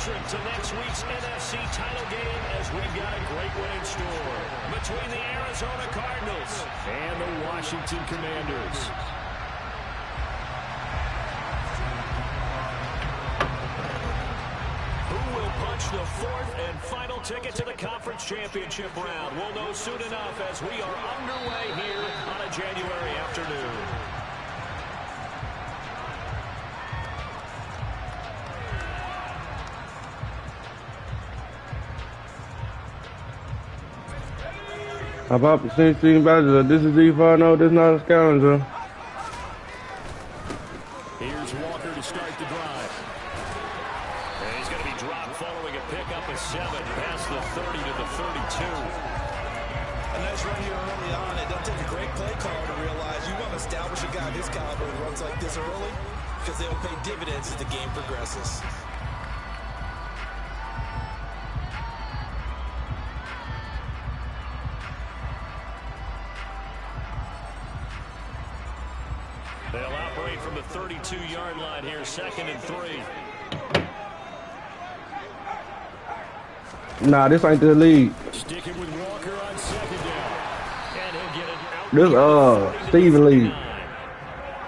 entrant to next week's NFC title game as we've got a great one in store between the Arizona Cardinals and the Washington Commanders. Who will punch the fourth and final ticket to the conference championship round? We'll know soon enough as we are underway here on a January afternoon. About 16 badges. This is D4. No, this is not a scavenger. Here's Walker to start the drive. And he's going to be dropped following a pickup of 7 past the 30 to the 32. A nice run here early on. It doesn't take a great play caller to realize you want to establish a guy of his caliber who runs like this early because they'll pay dividends as the game progresses. They'll operate from the 32-yard line here, 2nd and 3. Nah, this ain't the lead. Sticking with Walker on 2nd down. And he'll get it out. This Steven lead.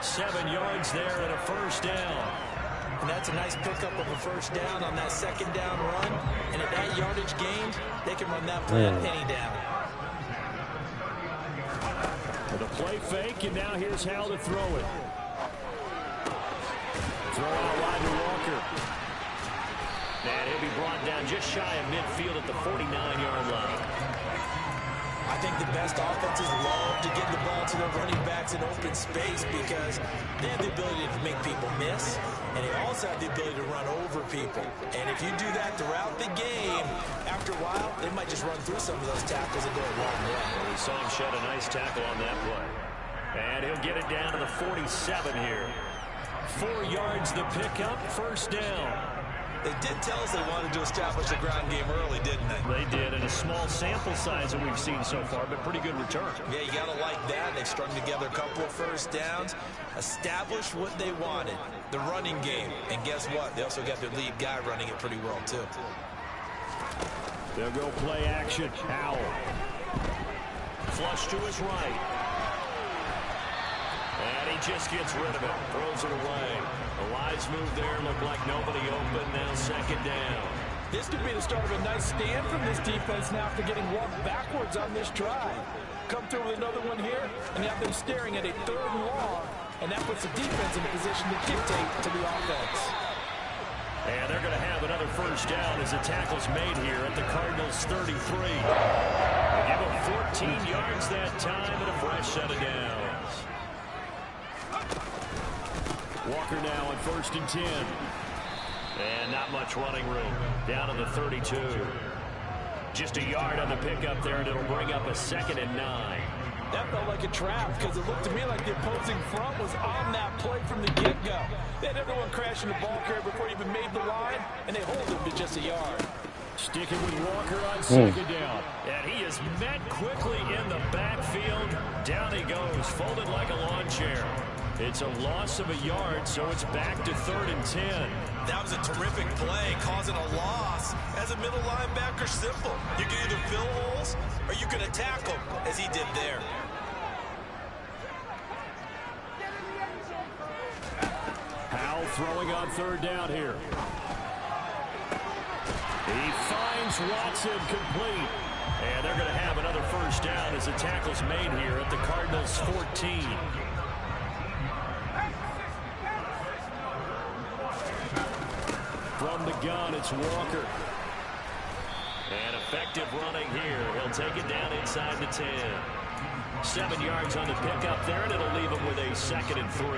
7 yards there and a first down. And that's a nice pickup of a first down on that 2nd down run. And at that yardage gained, they can run that play a penny down. With a play fake, and now here's Hal to throw it. Throw out wide to Walker. And he'll be brought down just shy of midfield at the 49-yard line. I think the best offenses love to get the ball to their running backs in open space because they have the ability to make people miss, and they also have the ability to run over people. And if you do that throughout the game, after a while, they might just run through some of those tackles and go a long way. We saw him shed a nice tackle on that play. And he'll get it down to the 47 here. 4 yards the pickup, first down. They did tell us they wanted to establish a ground game early, didn't they? They did, and a small sample size that we've seen so far, but pretty good return. Yeah, you got to like that. They've strung together a couple of first downs, established what they wanted, the running game. And guess what? They also got their lead guy running it pretty well, too. They'll go play action. Howell. Flush to his right. And he just gets rid of it. Throws it away. A wise move there. Looked like nobody open. Now 2nd down. This could be the start of a nice stand from this defense now after getting walked backwards on this drive. Come through with another one here, and have them staring at a 3rd and long, and that puts the defense in a position to dictate to the offense. And they're going to have another first down as the tackle's made here at the Cardinals' 33. They give them 14 yards that time and a fresh set of downs. Walker now on 1st and 10. And not much running room. Down to the 32. Just a yard on the pickup there, and it'll bring up a 2nd and 9. That felt like a trap because it looked to me like the opposing front was on that play from the get-go. They had everyone crashing the ball carrier before he even made the line, and they hold him to just a yard. Sticking with Walker on 2nd down. And he is met quickly in the backfield. Down he goes, folded like a lawn chair. It's a loss of a yard, so it's back to 3rd and 10. That was a terrific play, causing a loss. As a middle linebacker, simple. You can either fill holes or you can attack them, as he did there. Howell throwing on 3rd down here. He finds Watson complete. And they're going to have another first down as the tackle's made here at the Cardinals' 14. From the gun, it's Walker. And effective running here. He'll take it down inside the 10. 7 yards on the pickup there, and it'll leave him with a 2nd and 3.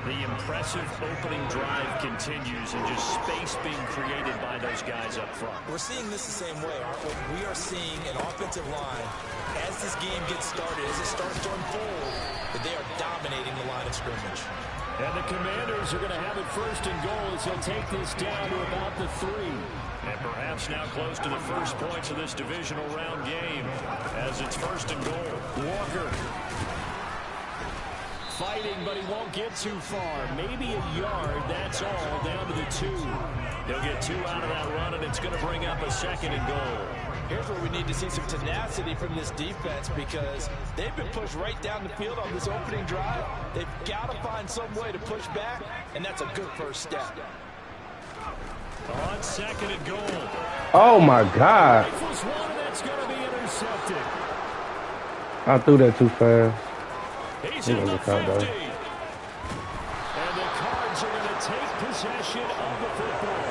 The impressive opening drive continues, and just space being created by those guys up front. We're seeing this the same way, aren't we? We are seeing an offensive line, as this game gets started, as it starts to unfold, that they are dominating the line of scrimmage. And the Commanders are going to have it 1st and goal as they'll take this down to about the 3. And perhaps now close to the first points of this divisional round game as it's 1st and goal. Walker fighting, but he won't get too far. Maybe a yard, that's all, down to the 2. He'll get 2 out of that run, and it's going to bring up a 2nd and goal. Here's where we need to see some tenacity from this defense because they've been pushed right down the field on this opening drive. They've got to find some way to push back, and that's a good first step. On 2nd and goal. Oh my God! Rifles one, and that's going to be intercepted. I threw that too fast. He's in the 50. And the Cards are going to take possession of the football.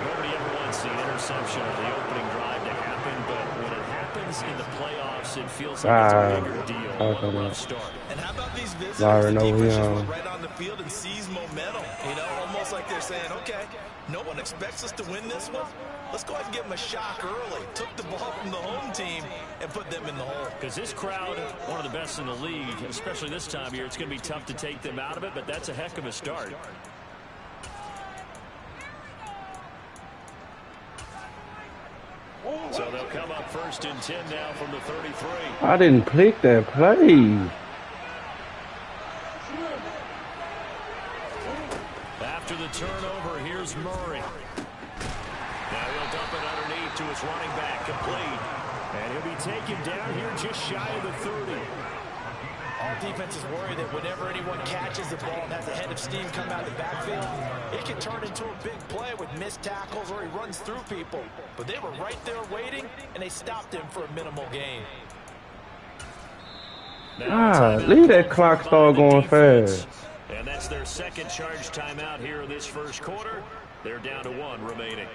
Nobody ever wants the interception of the opening drive to happen, but when it happens in the playoffs, it feels like it's a bigger deal. What a rough start. And how about these visitors? Larry, The no, defense he, just went right on the field and seized momentum. You know, almost like they're saying, okay, no one expects us to win this one. Let's go ahead and give them a shock early. Took the ball from the home team and put them in the hole. Because this crowd, one of the best in the league, especially this time of year, it's going to be tough to take them out of it, but that's a heck of a start. So they'll come up 1st and 10 now from the 33. I didn't click that play. After the turnover, here's Murray. Now he'll dump it underneath to his running back, complete. And he'll be taken down here just shy of the 30. All defenses worry that whenever anyone catches the ball and has a head of steam come out of the backfield, it can turn into a big play with missed tackles or he runs through people. But they were right there waiting, and they stopped him for a minimal gain. Leave that clock start going fast. And that's their 2nd charge timeout here in this 1st quarter. They're down to 1 remaining.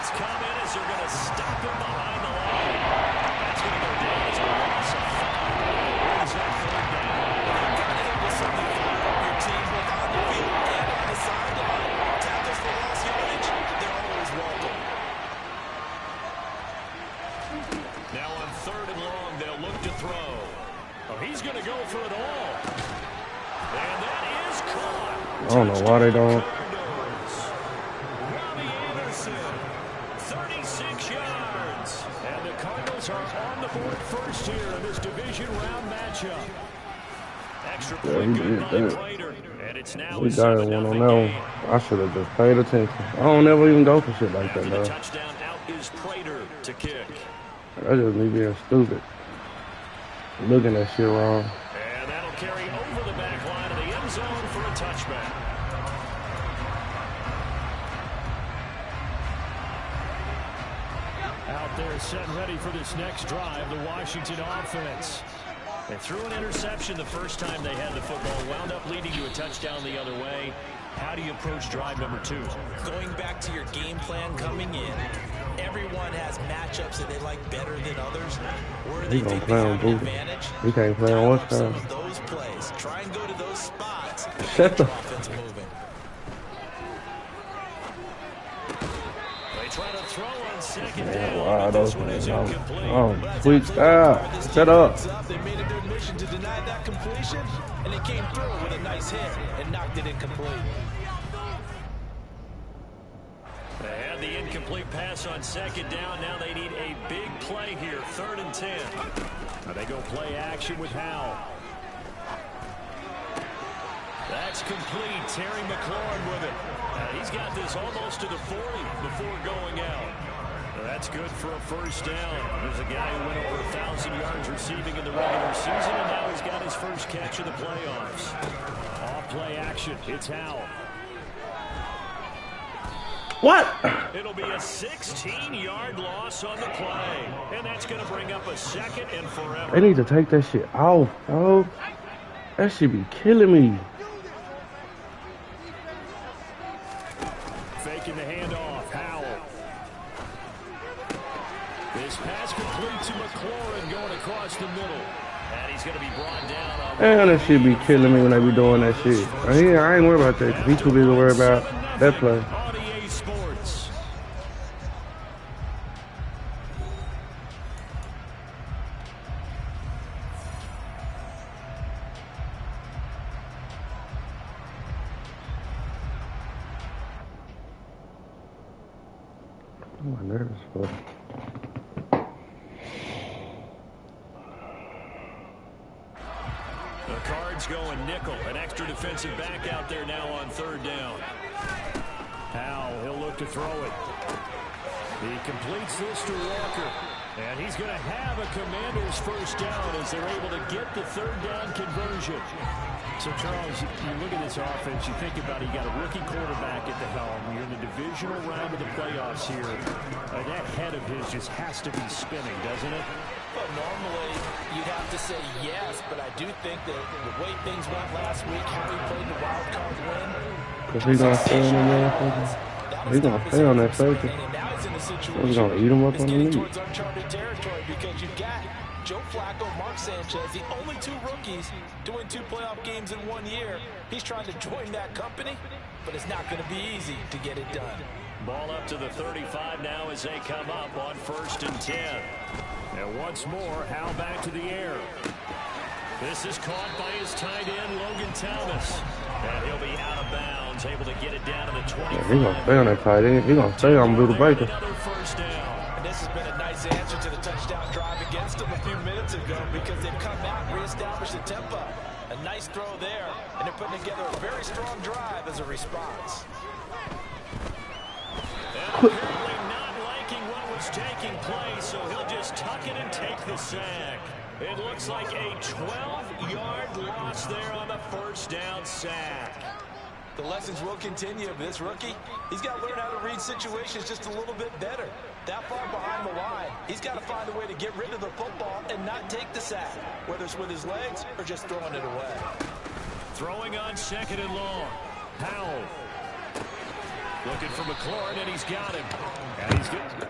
Come in as they're going to stop him behind the line. That's going to go down as a loss of 5. Brings that 3rd down. You've got to able something for your team both on the field and on the sideline. Tackles for loss yardage, they're always welcome. Now on 3rd and long, they'll look to throw. Oh, he's going to go for it all. And that is caught. I don't know why they don't. 36 yards. And the Cardinals are on the board first here in this division round matchup. Extra point good by Prater. And it's now We got it 1 on that one. I should have just paid attention. I don't ever even go for shit like that, though. Touchdown out is Prater to kick. That's just me being stupid. Looking at shit wrong. And that'll carry over the back line of the end zone for a touchback. Out there set and ready for this next drive, the Washington offense. They threw an interception the first time they had the football, wound up leading to a touchdown the other way. How do you approach drive number 2? Going back to your game plan coming in, everyone has matchups that they like better than others. Where they think they have an advantage. He can't play on what's some of those plays. Try and go to those spots. Shut the offense moving. They try to throw on 2nd down. Wow, this one is incomplete. Oh, tweet style. Shut up. They made it their mission to deny that completion, and they came through with a nice hit and knocked it incomplete. They had the incomplete pass on 2nd down. Now they need a big play here. 3rd and 10. Now they go play action with Howell. That's complete. Terry McLaurin with it. He's got this almost to the 40 before going out. That's good for a first down. There's a guy who went over 1,000 yards receiving in the regular season, and now he's got his first catch of the playoffs. Off play action. It's Howell. What? It'll be a 16-yard loss on the play, and that's going to bring up a 2nd and forever. They need to take that shit off, bro. That should be killing me. Faking the handoff, Howell. This pass complete to McLaurin going across the middle. And he's going to be brought down on... Man, that shit be killing me when they be doing that shit. I ain't worried about that, because he too busy to worry about that play. On EA Sports. I'm nervous, but The Cards going nickel. An extra defensive back out there now on third down. Powell, he'll look to throw it. He completes this to Walker. And he's going to have a Commander's first down as they're able to get the third down conversion. So, Charles, you look at this offense, you think about it, you got a rookie quarterback at the helm. You're in the divisional round of the playoffs here. That head of his just has to be spinning, doesn't it? Well, normally you'd have to say yes, but I do think that the way things went last week, how he played the wild card win. if he's gonna stay on that motherfucker, he's gonna stay on that safety. He's gonna eat him up on the knee. Towards uncharted territory because you've got Joe Flacco, Mark Sanchez, the only two rookies doing 2 playoff games in 1 year. He's trying to join that company, but it's not going to be easy to get it done. Ball up to the 35 now as they come up on 1st and 10. And once more, Howell back to the air. This is caught by his tight end, Logan Thomas. And he'll be out of bounds, able to get it down to the 25. Yeah, he's gonna stay on that tight end. He's gonna stay on Buda Baker. Another first down. And this has been a nice answer to the touchdown drive against them a few minutes ago because they've come out and reestablished the tempo. A nice throw there, and they're putting together a very strong drive as a response. And apparently not liking what was taking place, so he'll just tuck it and take the sack. It looks like a 12-yard loss there on the first down sack. The lessons will continue, but this rookie, he's got to learn how to read situations just a little bit better. That far behind the line, he's got to find a way to get rid of the football and not take the sack, whether it's with his legs or just throwing it away. Throwing on 2nd and long. Powell looking for McLaurin, and he's got him. And he's good.